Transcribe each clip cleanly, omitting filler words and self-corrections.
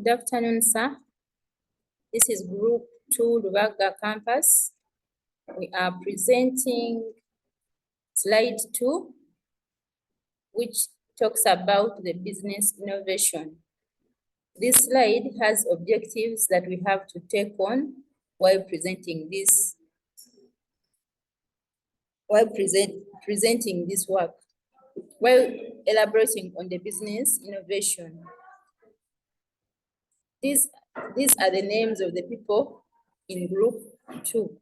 Good afternoon, sir. This is Group 2 Rubaga Campus. We are presenting slide 2, which talks about the business innovation. This slide has objectives that we have to take on while presenting this, presenting this work, while elaborating on the business innovation. These are the names of the people in Group 2.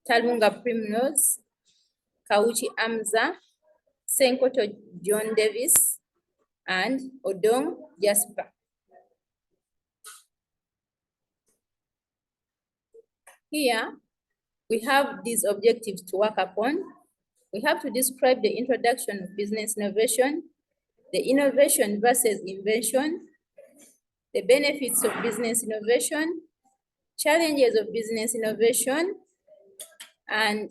Talunga Primrose, Kauchi Amza, Senkoto John Davis, and Odong Jasper. Here, we have these objectives to work upon. We have to describe the introduction of business innovation, the innovation versus invention, the benefits of business innovation, challenges of business innovation, and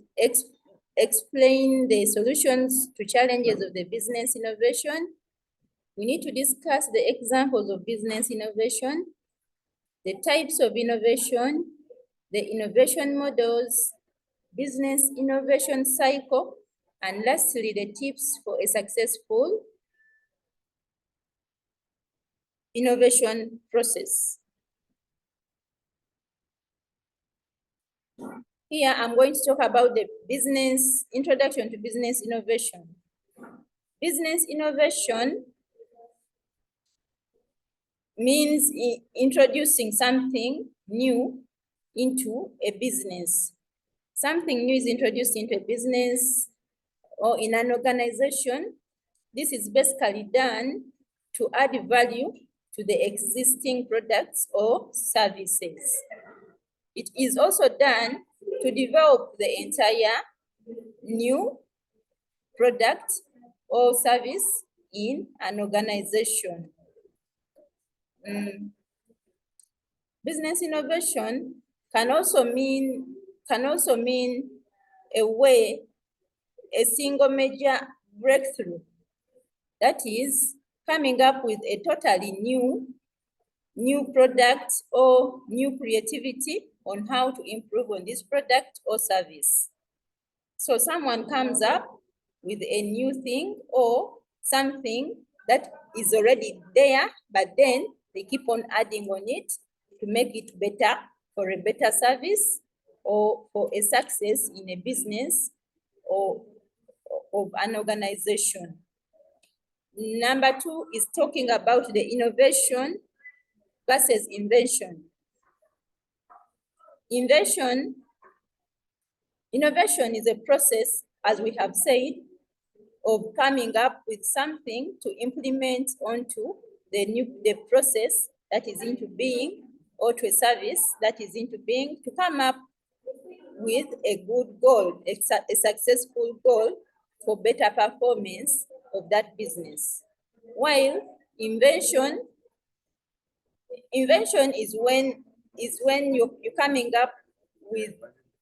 explain the solutions to challenges of the business innovation. We need to discuss the examples of business innovation, the types of innovation, the innovation models, business innovation cycle, and lastly, the tips for a successful innovation process. Here, I'm going to talk about the introduction to business innovation. Business innovation means introducing something new into a business. Something new is introduced into a business or in an organization. This is basically done to add value to the existing products or services. It is also done to develop the entire new product or service in an organization. Business innovation can also mean a single major breakthrough. That is coming up with a totally new product or new creativity on how to improve on this product or service. So someone comes up with a new thing or something that is already there, but then they keep on adding on it to make it better, for a better service or for a success in a business or of an organization. Number 2 is talking about the innovation versus invention. Innovation is a process, as we have said, of coming up with something to implement onto the process that is into being, or to a service that is into being, to come up with a good goal, a successful goal for better performance of that business. While invention is when you're coming up with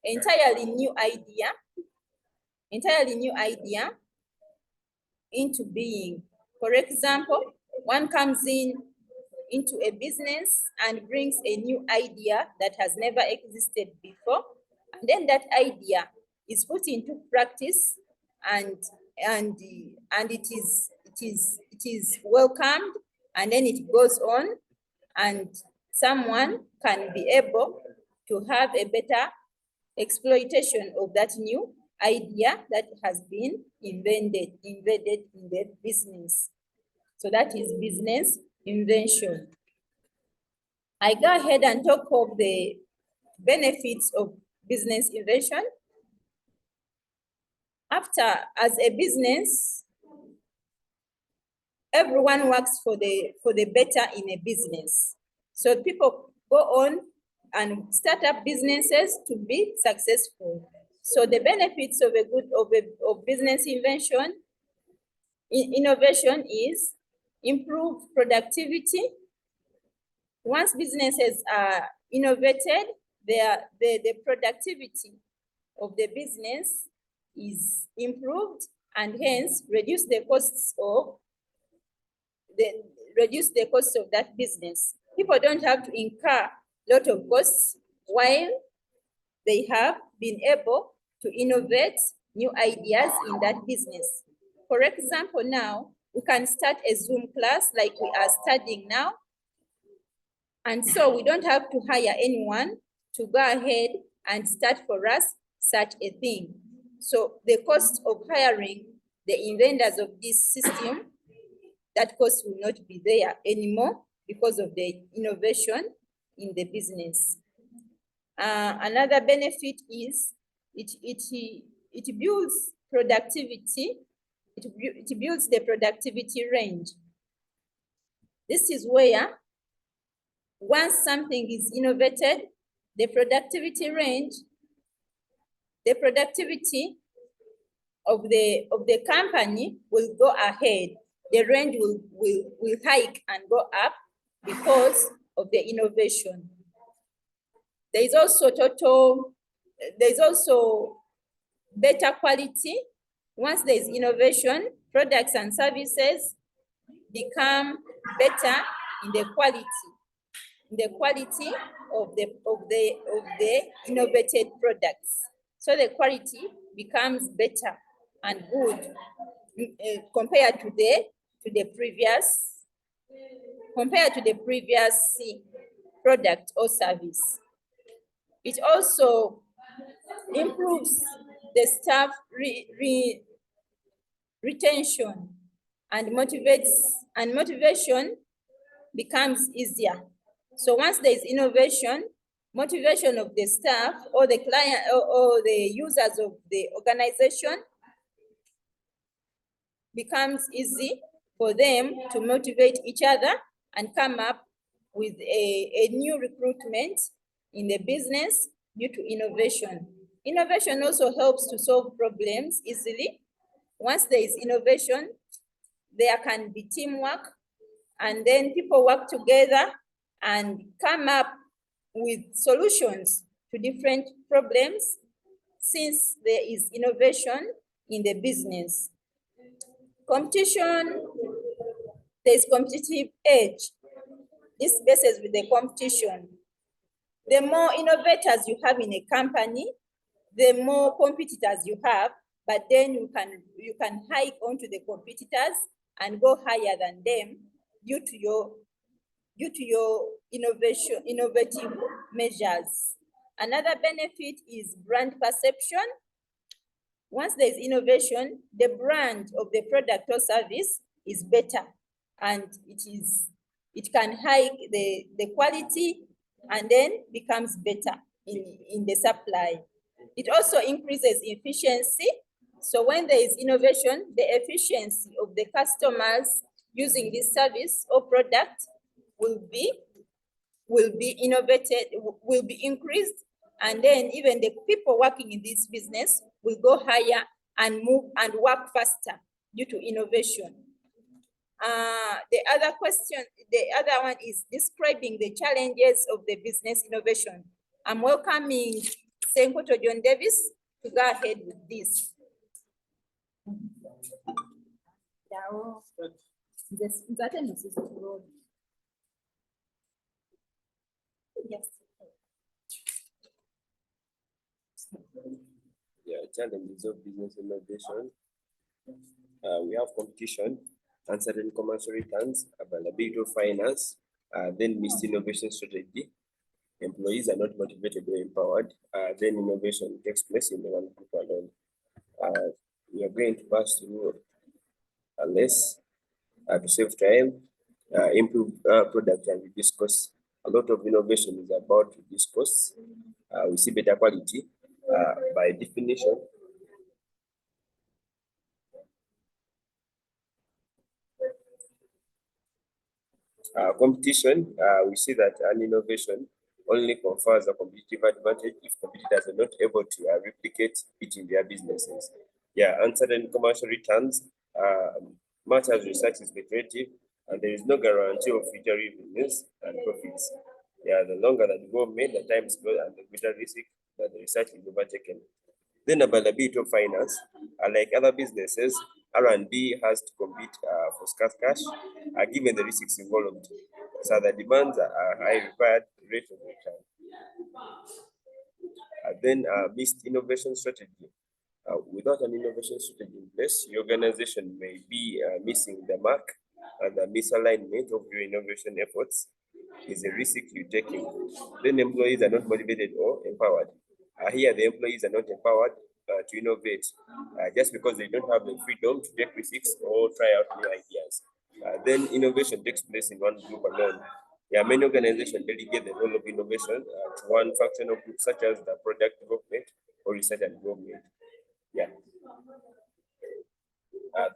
entirely new idea into being. For example, one comes into a business and brings a new idea that has never existed before, and then that idea is put into practice, and it is welcomed, and then it goes on, and someone can be able to have a better exploitation of that new idea that has been embedded in the business. So that is business invention. I go ahead and talk of the benefits of business invention. As a business, everyone works for the better in a business. So people go on and start up businesses to be successful. So the benefits of business innovation is improved productivity. Once businesses are innovated, the productivity of the business is improved, and hence reduce the costs of that business. People don't have to incur a lot of costs while they have been able to innovate new ideas in that business. For example, now we can start a Zoom class like we are studying now. And so we don't have to hire anyone to go ahead and start for us such a thing. So the cost of hiring the inventors of this system, that cost will not be there anymore because of the innovation in the business. Another benefit is it builds productivity. It builds the productivity range. This is where once something is innovated, the productivity range, the productivity of the company will go ahead. The range will hike and go up because of the innovation. There is also better quality. Once there is innovation, products and services become better in the quality of the innovated products. So the quality becomes better and good compared to the previous product or service. It also improves the staff retention and motivation becomes easier. So once there is innovation, motivation of the staff or the client or the users of the organization becomes easy for them to motivate each other and come up with a new recruitment in the business due to innovation. Innovation also helps to solve problems easily. Once there is innovation, there can be teamwork, and then people work together and come up with solutions to different problems since there is innovation in the business. Competition, there is competitive edge. This bases with the competition. The more innovators you have in a company, the more competitors you have, but then you can hike onto the competitors and go higher than them due to your innovative measures. Another benefit is brand perception. Once there's innovation, the brand of the product or service is better, and it can hike the quality and then becomes better in the supply. It also increases efficiency. So when there is innovation, the efficiency of the customers using this service or product will be increased, and then even the people working in this business will go higher and move and work faster due to innovation. The other one is describing the challenges of the business innovation. I'm welcoming Senkoto John Davis to go ahead with this. Yes. Yeah, challenges of business innovation. We have competition, uncertain commercial returns, availability of finance, then missed innovation strategy. Employees are not motivated or empowered. Then innovation takes place in the one group alone. We are going to pass through less to save time, improve product and reduce costs. A lot of innovation is about reduce costs. We see better quality by definition. Competition, we see that an innovation only confers a competitive advantage if competitors are not able to replicate it in their businesses. Yeah, uncertain commercial returns, much as research is speculative, and there is no guarantee of future revenues and profits. Yeah, the longer that you go made, the time is good and the greater risk that the research is overtaken. Then availability of finance, like other businesses, R&D has to compete for scarce cash, given the risks involved. So the demands are high, required rate of return. Then missed innovation strategy. Without an innovation strategy in place, your organization may be missing the mark, and the misalignment of your innovation efforts is a risk you're taking. Then employees are not motivated or empowered. Here, the employees are not empowered to innovate just because they don't have the freedom to take risks or try out new ideas. Then innovation takes place in one group alone. Many organizations delegate the role of innovation to one functional group, such as the product development or research and development.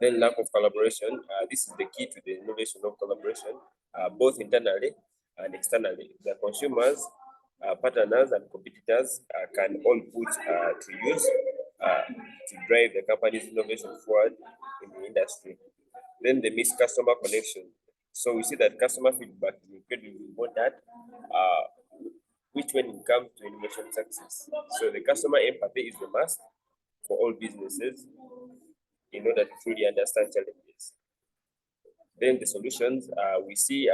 Then lack of collaboration. This is the key to the innovation of collaboration, both internally and externally. The consumers, partners, and competitors can all put to use to drive the company's innovation forward in the industry. Then the missed customer connection. So we see that customer feedback is incredibly important, which when it comes to innovation success. So the customer empathy is the must for all businesses in order to truly understand challenges. Then the solutions, we see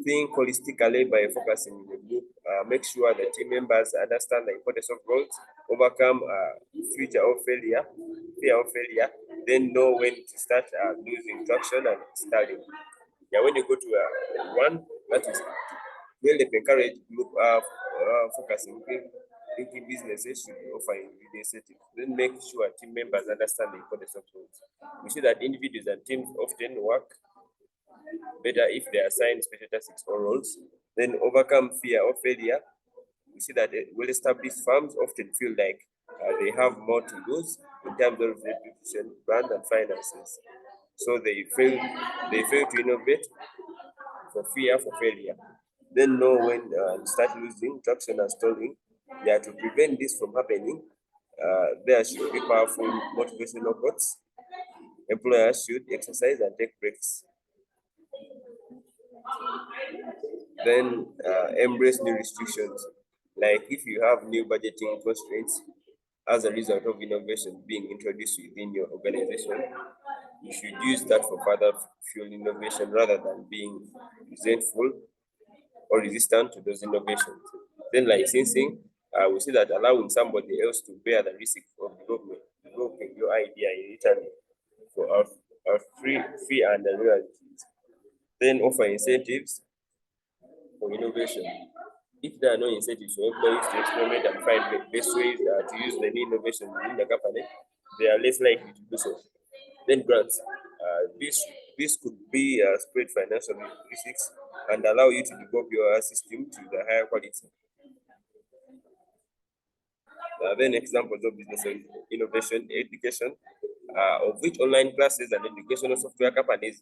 think holistically by focusing in the group, make sure the team members understand the importance of growth, overcome fear of failure, then know when to start losing traction and starting. When you go to one, that is really encourage group focusing. Thinking businesses should be offering incentives. Then make sure team members understand the importance of growth. We see that individuals and teams often work better if they assign special tasks or roles. Then overcome fear of failure. We see that well-established firms often feel like they have more to lose in terms of reputation, brand, and finances. So they fail to innovate for fear for failure. Then know when start losing traction and stalling. To prevent this from happening, there should be powerful motivational quotes. Employers should exercise and take breaks. Then embrace new restrictions. Like if you have new budgeting constraints as a result of innovation being introduced within your organization, you should use that for further fuel innovation rather than being resentful or resistant to those innovations. Then licensing, we see that allowing somebody else to bear the risk of developing your idea in return for a free fee and the royalties. Then offer incentives for innovation. If there are no incentives for employees to experiment and find the best ways to use the new innovation within the company, they are less likely to do so. Then grants. This could be spread financial risks and allow you to develop your system to the higher quality. Then examples of business innovation education, of which online classes and educational software companies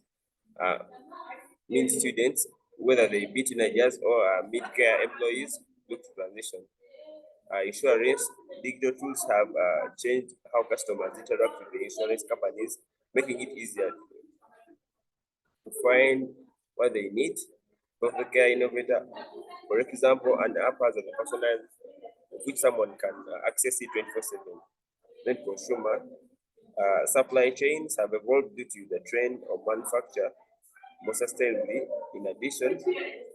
mean students, whether they be teenagers or mid-career employees, look to transition. Insurance, digital tools have changed how customers interact with the insurance companies, making it easier to find what they need. Healthcare innovator, for example, an app has a personalized which someone can access it 24/7. Then consumer, supply chains have evolved due to the trend of manufacture more sustainably. In addition,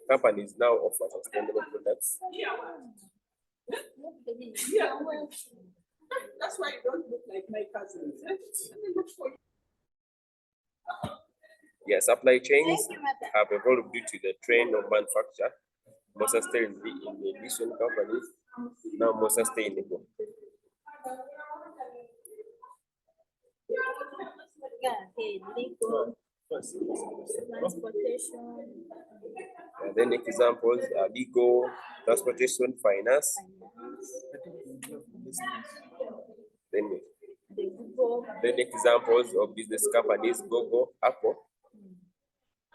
companies now offer sustainable products. That's why you don't look like my cousins. Supply chains have evolved due to the trend of manufacture more sustainably. In addition, companies now more sustainable. Legal, transportation, Then examples are legal, transportation, finance. Then, the Google, then examples of business companies: Google, Apple,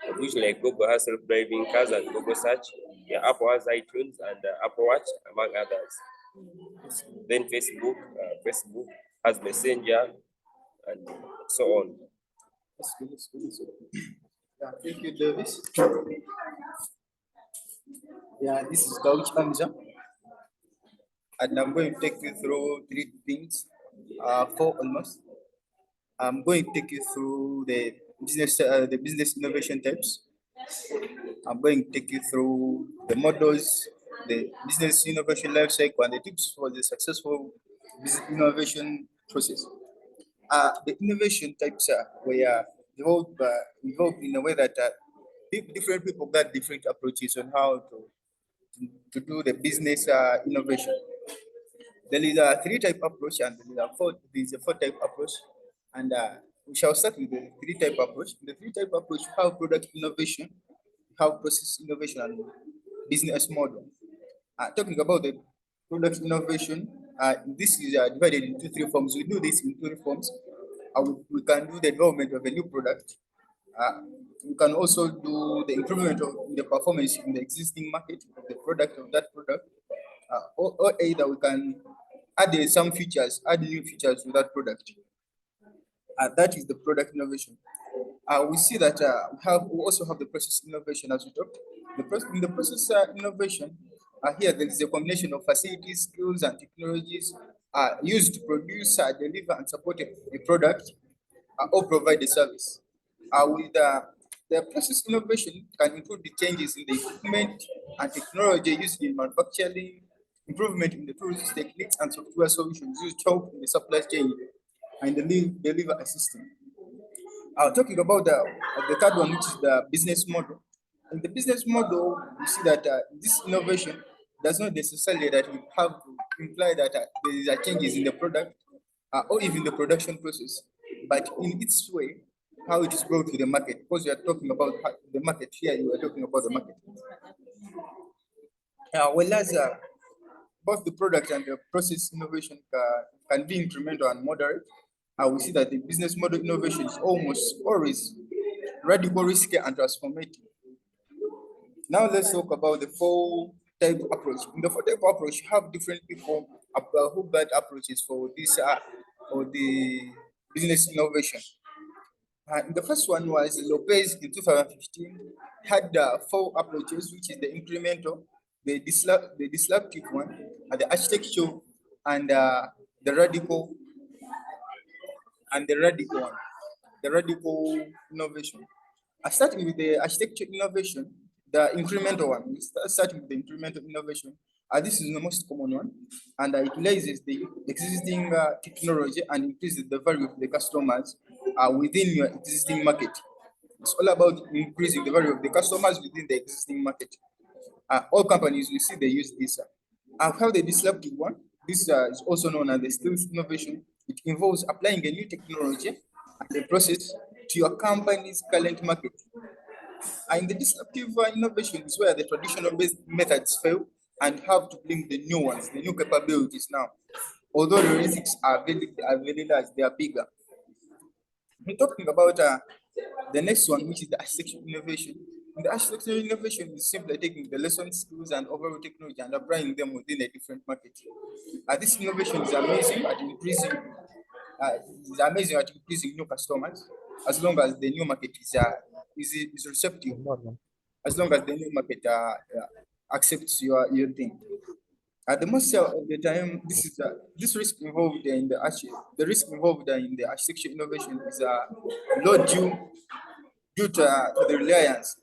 of which like Google has self-driving cars and Google Search. Apple has iTunes and Apple Watch, among others. Then Facebook has Messenger and so on. Thank you, Davis. This is Coach Hamza, and I'm going to take you through three things, four almost. I'm going to take you through the business innovation types, I'm going to take you through the models, the business innovation life cycle, and the tips for the successful business innovation process. The innovation types were evolved in a way that different people got different approaches on how to do the business innovation. There is a three-type approach and there is a four-type approach. And we shall start with the three-type approach. The three-type approach, we have product innovation, we have process innovation, and business model. Talking about the product innovation, this is divided into three forms. We do this in three forms. We can do the development of a new product. We can also do the improvement of the performance in the existing market of the product of that product. Or either we can add some features, add new features to that product. That is the product innovation. We see that we also have the process innovation as we talked. In the process innovation, here there is a combination of facilities, skills, and technologies used to produce, deliver, and support a product or provide a service. With the process innovation can include the changes in the equipment and technology used in manufacturing, improvement in the tools, techniques, and software solutions used to help in the supply chain and deliver a system. Talking about the third one, which is the business model. In the business model, we see that this innovation does not necessarily that we have to imply that there are changes in the product or even the production process, but in its way, how it is brought to the market. Because we are talking about the market here, you are talking about the market. Whereas both the product and the process innovation can be incremental and moderate, we see that the business model innovation is almost always radical, risky, and transformative. Now let's talk about the four-type approach. In the four-type approach, you have different people who got approaches for this or the business innovation. The first one was Lopez in 2015, had four approaches, which is the incremental, the disruptive one, the architectural, and the radical one, the radical innovation. Starting with the architecture innovation, the incremental one, starting with the incremental innovation. This is the most common one, and it utilizes the existing technology and increases the value of the customers within your existing market. It's all about increasing the value of the customers within the existing market. All companies, we see they use this. How the disruptive one, this is also known as the skills innovation. It involves applying a new technology and the process to your company's current market. And the disruptive innovation is where the traditional based methods fail and have to bring the new ones, the new capabilities now. Although the risks are very large, they are bigger. I'm talking about the next one, which is the architectural innovation. And the architectural innovation is simply taking the lessons, skills, and overall technology and applying them within a different market. This innovation is amazing at increasing. It's amazing at increasing new customers, as long as the new market is receptive. As long as the new market accepts your thing. At the most of the time, this risk involved in the architecture innovation is low due to the reliance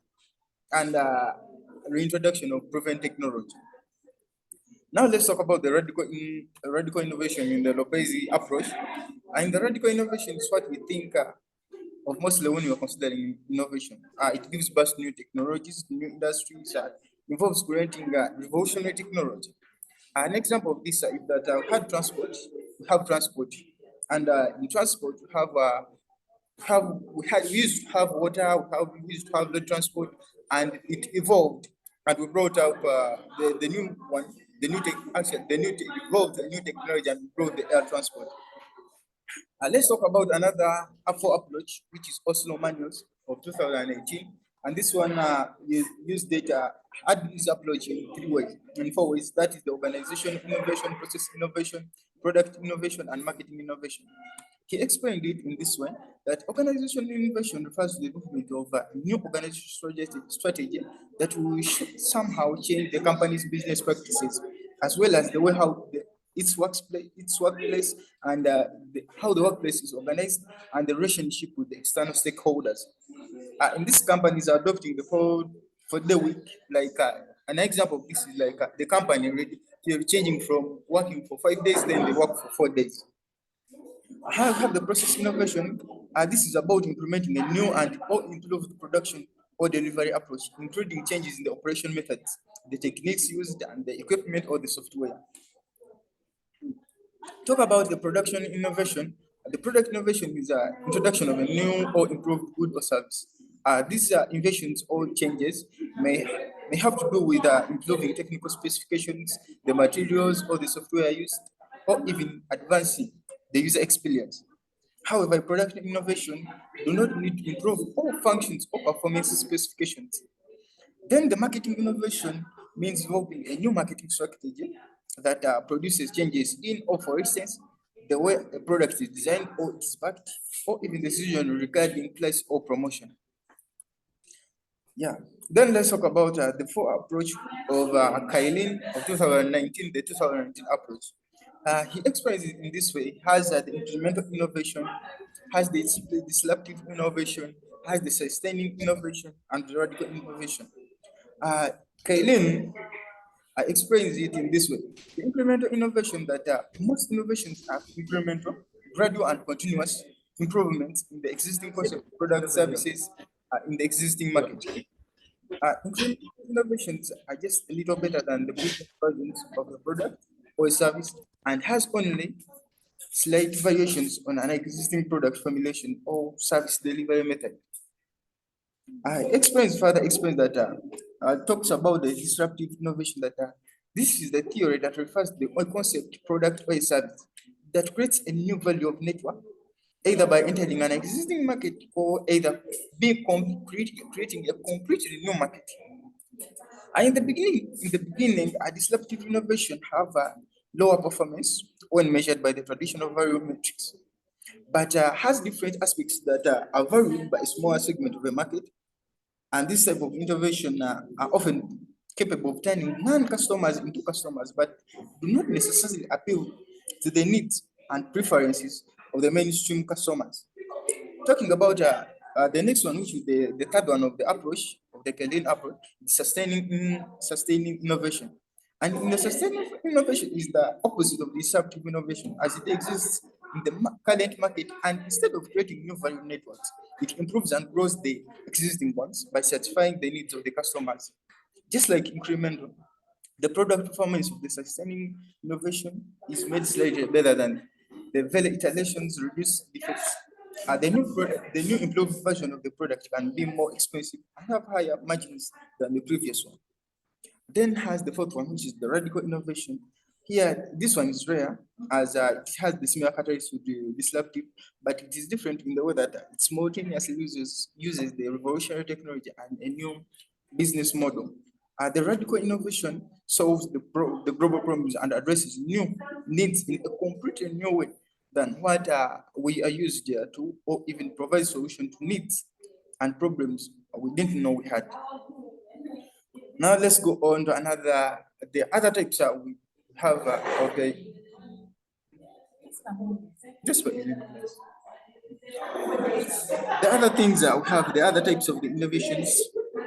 and reintroduction of proven technology. Now let's talk about the radical innovation in the Lopez approach. And the radical innovation is what we think of mostly when we are considering innovation. It gives birth to new technologies, new industries, involves creating revolutionary technology. An example of this is that we have transport, and in transport we used to have water, we used to have the transport, and it evolved, and we brought up the new one, evolved the new technology and brought the air transport. Let's talk about another Afro approach, which is Oslo Manuals of 2018. And this one use data, had this approach in four ways. That is the organization innovation, process innovation, product innovation, and marketing innovation. He explained it in this way, that organizational innovation refers to the movement of a new organizational strategy that will somehow change the company's business practices, as well as the way how its workplace, and how the workplace is organized, and the relationship with the external stakeholders. In these companies are adopting the 4 day week. Like an example of this is like the company already they're changing from working for 5 days, then they work for 4 days. How have the process innovation? This is about implementing a new and or improved production or delivery approach, including changes in the operation methods, the techniques used, and the equipment or the software. Talk about the production innovation. The product innovation is an introduction of a new or improved good or service. These innovations or changes may have to do with improving technical specifications, the materials or the software used, or even advancing the user experience. However, product innovation do not need to improve all functions or performance specifications. Then the marketing innovation means developing a new marketing strategy that produces changes in, or for instance, the way a product is designed or is packed, or even decision regarding price or promotion. Yeah. Then let's talk about the four approach of Kailin of 2019, the 2019 approach. He explains it in this way: has the incremental innovation, has the disruptive innovation, has the sustaining innovation, and the radical innovation. Uh, Kailin explains it in this way: the incremental innovation that most innovations are incremental, gradual, and continuous improvements in the existing concept, product, services in the existing market. Incremental innovations are just a little better than the previous versions of the product or service and has only slight variations on an existing product formulation or service delivery method. Further explains that talks about the disruptive innovation that this is the theory that refers to the concept, product, or a service that creates a new value of network, either by entering an existing market or either creating a completely new market. In the beginning, a disruptive innovation have a lower performance when measured by the traditional value metrics, but has different aspects that are valued by a smaller segment of the market. And this type of innovation are often capable of turning non-customers into customers, but do not necessarily appeal to the needs and preferences of the mainstream customers. Talking about the next one, which is the third one of the approach, of the Canadian approach, sustaining innovation. And in the sustaining innovation is the opposite of disruptive innovation as it exists in the current market. And instead of creating new value networks, it improves and grows the existing ones by satisfying the needs of the customers. Just like incremental, the product performance of the sustaining innovation is made slightly better than the value iterations reduce defects. The new improved version of the product can be more expensive and have higher margins than the previous one. Then has the fourth one, which is the radical innovation. Here, this one is rare as it has the similar characteristics with the disruptive, but it is different in the way that it simultaneously uses the revolutionary technology and a new business model. The radical innovation solves the global problems and addresses new needs in a completely new way than what we are used here to, or even provide solution to needs and problems we didn't know we had. Now let's go on to the other types that we have. Okay, just wait a minute, please. The other things that we have, the other types of the innovations,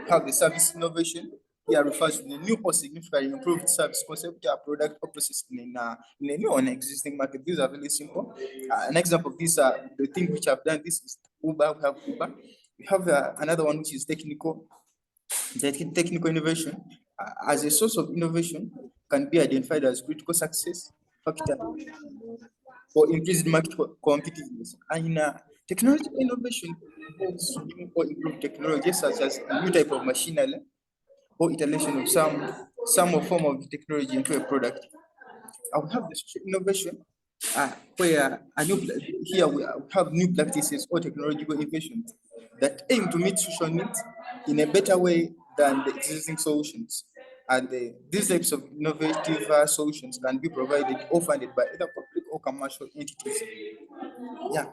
have the service innovation. Here refers to the new or significantly improved service concept, product or process in a new or an existing market. These are very simple. An example of this, the thing which I've done, this is Uber. We have Uber. We have another one which is technical innovation. As a source of innovation can be identified as critical success factor for increased market competitiveness. And in technology innovation involves new or improved technologies such as a new type of machinery or iteration of some form of technology into a product. I will have the social innovation where here we have new practices or technological innovations that aim to meet social needs in a better way than the existing solutions. And these types of innovative solutions can be provided or funded by either public or commercial entities. Yeah.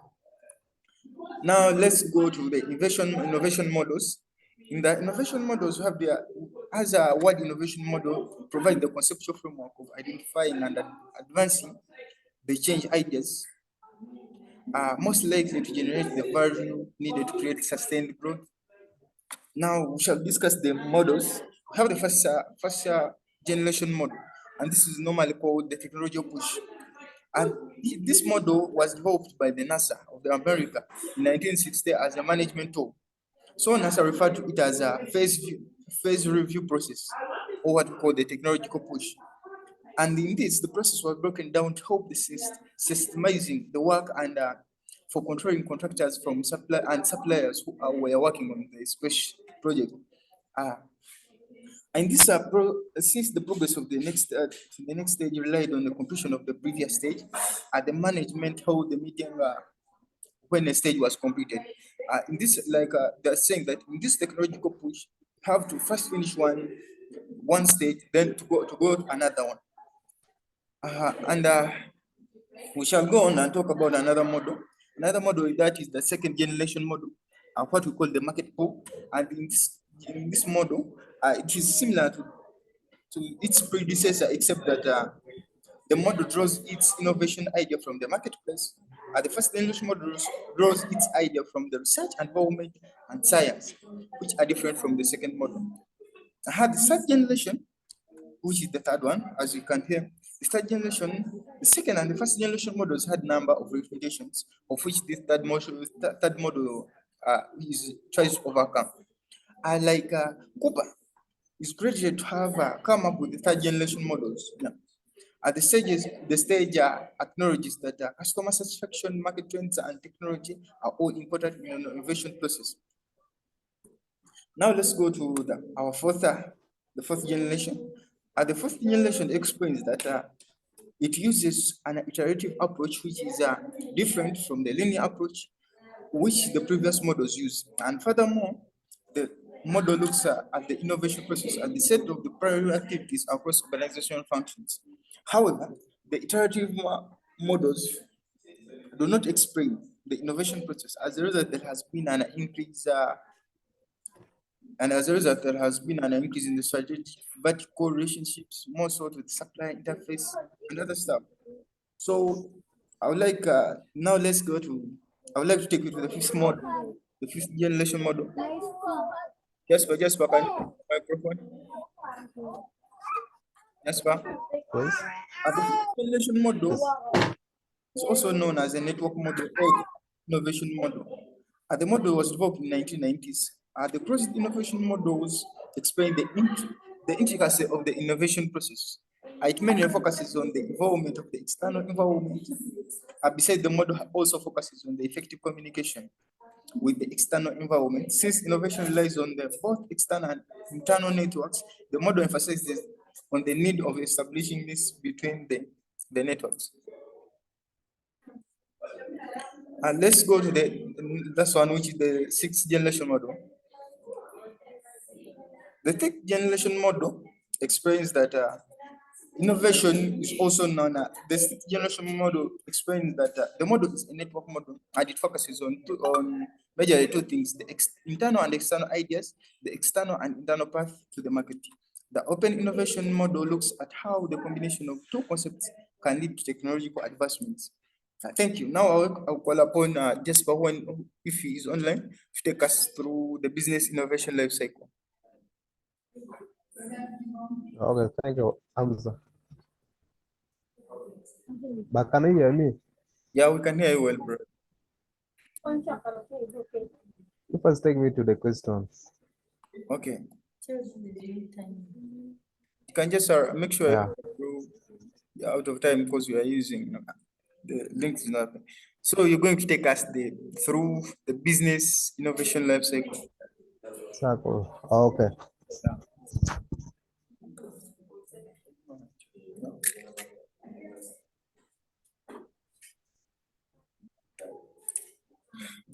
Now let's go to the innovation models. In the innovation models, we have as a word innovation model provide the conceptual framework of identifying and advancing the change ideas are most likely to generate the value needed to create sustained growth. Now we shall discuss the models. We have the first generation model, and this is normally called the technological push. And this model was developed by the NASA of the America in 1960 as a management tool. So NASA referred to it as a phase review process, or what we call the technological push. And in this, the process was broken down to help the systemizing the work and for controlling contractors from suppliers who were working on the space project. Uh, and this since the progress of the next stage relied on the completion of the previous stage, the management held the meeting when a stage was completed. In this, they're saying that in this technological push, you have to first finish one stage, then to go to another one. And we shall go on and talk about another model. Another model that is the second generation model, what we call the market pull. And in this model, it is similar to its predecessor, except that the model draws its innovation idea from the marketplace. The first generation model draws its idea from the research environment and science, which are different from the second model. The third generation, which is the third one, as you can hear. The third generation, the second and the first generation models had number of limitations, of which this third model is tries to overcome. Cooper is credited to have come up with the third generation models. Yeah. At the stage acknowledges that customer satisfaction, market trends, and technology are all important in an innovation process. Now let's go to our the fourth generation. The fourth generation explains that it uses an iterative approach which is different from the linear approach which the previous models use. And furthermore, the model looks at the innovation process as the set of the priority activities across organizational functions. However, the iterative models do not explain the innovation process. As a result, there has been an increase in the strategic vertical relationships, more so with supply interface and other stuff. So I would like now let's go to I would like to take you to the fifth model, the fifth generation model. Jasper, can you microphone? Jasper. Yes. The fifth generation model is also known as a network model or innovation model. The model was developed in 1990s. The process innovation models explain the intricacy of the innovation process. It mainly focuses on the involvement of the external environment. Besides, the model also focuses on the effective communication with the external environment. Since innovation relies on the both external and internal networks, the model emphasizes on the need of establishing this between the networks. And let's go to the last one, which is the sixth generation model. The sixth generation model explains that innovation is also known as the sixth generation model explains that the model is a network model and it focuses on majorly two things: the internal and external ideas, the external and internal path to the market. The open innovation model looks at how the combination of two concepts can lead to technological advancements. Thank you. Now I'll call upon Jasper, if he is online, to take us through the business innovation life cycle. Okay, thank you, Hamza. But can you hear me? Yeah, we can hear you well, bro. You first take me to the questions. Okay. You can just make sure you're out of time because we are using the links is not. So you're going to take us through the business innovation life cycle. Circle. Okay.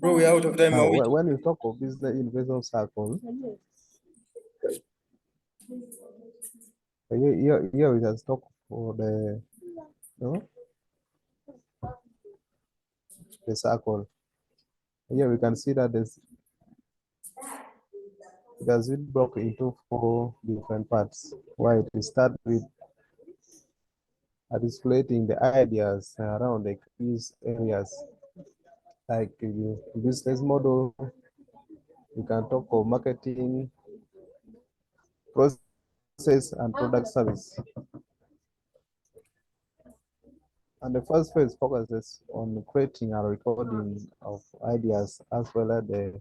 Bro, we're out of time. Now, when you talk of business innovation circle, here we can talk for the circle. Here we can see that It has been broken into 4 different parts, where it start with articulating the ideas around the key areas like business model. We can talk of marketing, process, and product service. And the first phase focuses on creating a recording of ideas as well as the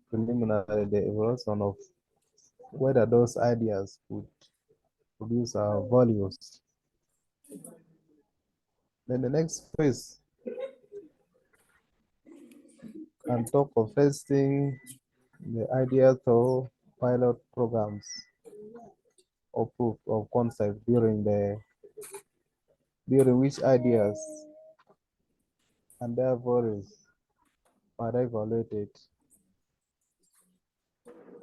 preliminary the evaluation of whether those ideas would produce values. Then the next phase can talk of testing the idea through pilot programs or proof of concept during which ideas and their values are evaluated.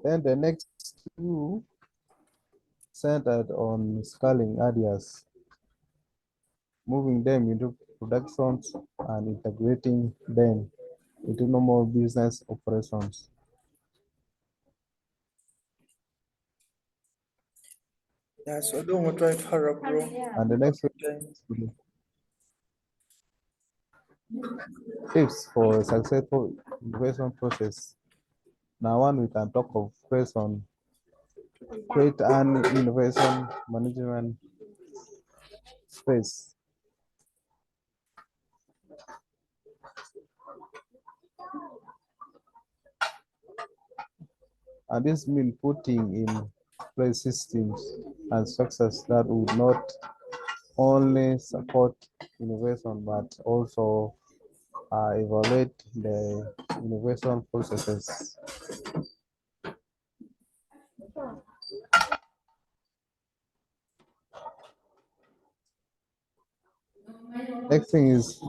Then the next two centered on scaling ideas, moving them into productions and integrating them into normal business operations. Yeah, so I don't want to try to hurry up, bro. And the next tips for a successful innovation process. Now one we can talk of based on create an innovation management space. And this means putting in place systems and structures that would not only support innovation but also evaluate the innovation processes. Next thing is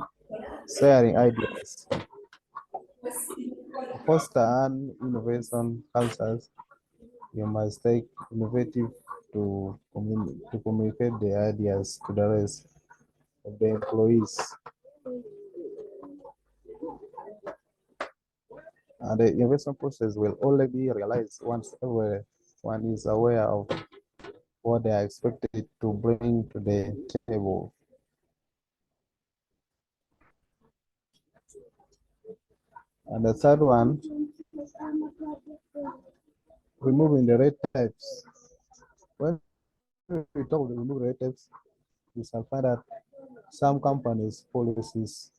sharing ideas. To foster an innovation culture, you must take innovative to communicate the ideas to the rest of the employees. And the innovation process will only be realized once everyone is aware of what they are expected to bring to the table. And the third one, removing the red tapes. When we talk about remove red tapes, we shall find that some companies' policies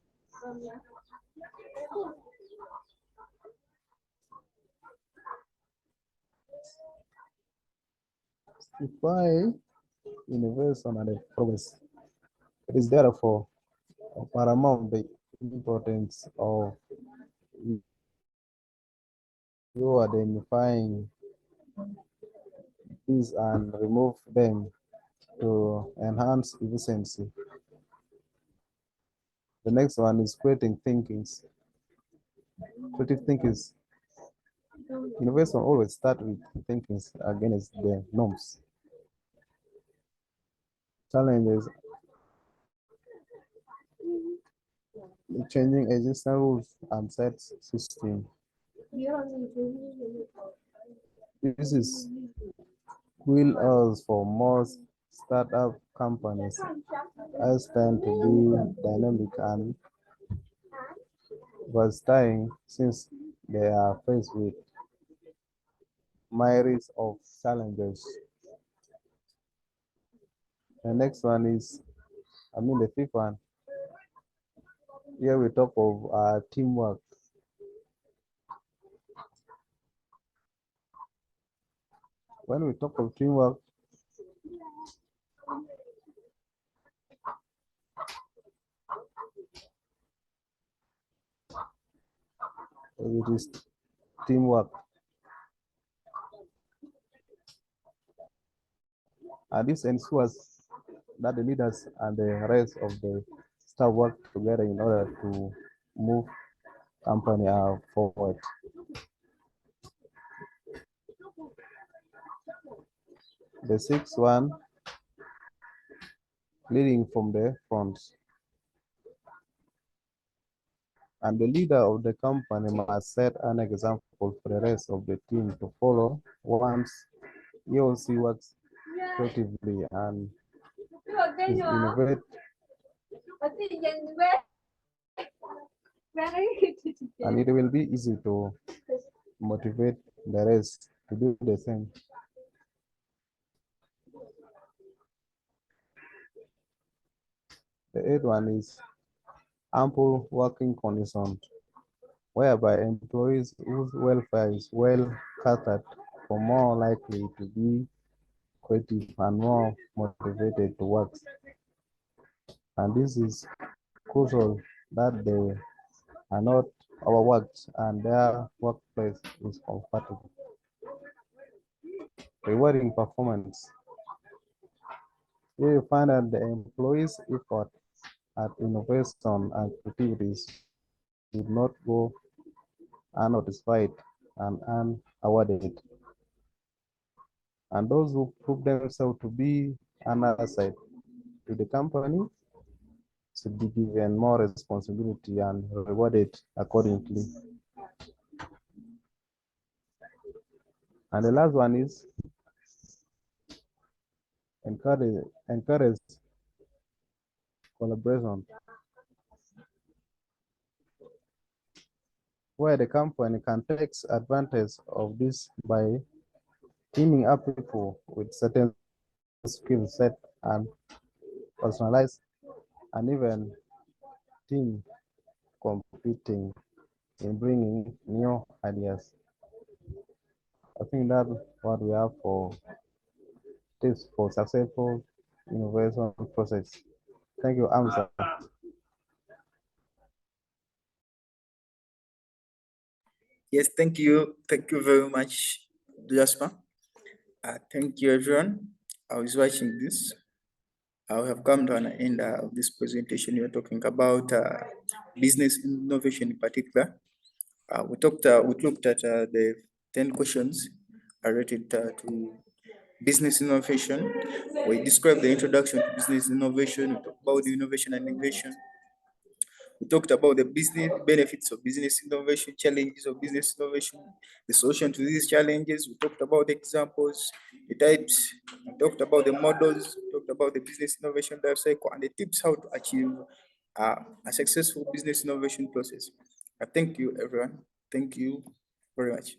defy innovation and progress. It is therefore paramount the importance of you identifying these and remove them to enhance efficiency. The next one is creating thinkings. Creative thinkings. Innovation always start with thinkings against the norms. Challenges changing existing rules and set system. This is will us for most startup companies as tend to be dynamic and versatile since they are faced with myriads of challenges. The next one is, the fifth one. Here we talk of teamwork. When we talk of teamwork, it is teamwork. And this ensures that the leaders and the rest of the staff work together in order to move company forward. The sixth one, leading from the front. And the leader of the company must set an example for the rest of the team to follow once he or she works creatively and is innovate and it will be easy to motivate the rest to do the same. The eighth one is ample working conditions, whereby employees whose welfare is well catered for more likely to be creative and more motivated to work. And this is crucial that they are not overworked and their workplace is comfortable. Rewarding performance. Here you find that the employees' effort at innovation and creativity should not go unnotified and unawarded. And those who prove themselves to be an asset to the company should be given more responsibility and rewarded accordingly. And the last one is encourage collaboration, where the company can take advantage of this by teaming up people with certain skill set and personalized and even team competing in bringing new ideas. I think that's what we have for tips for successful innovation process. Thank you, Amsa. Yes, thank you. Thank you very much, Jasper. Thank you, everyone. I was watching this. I have come to an end of this presentation. You're talking about business innovation in particular. We looked at the 10 questions related to business innovation. We described the introduction to business innovation. We talked about the innovation and innovation. We talked about the business benefits of business innovation, challenges of business innovation, the solution to these challenges. We talked about examples, the types. We talked about the models. We talked about the business innovation life cycle and the tips how to achieve a successful business innovation process. Thank you, everyone. Thank you very much.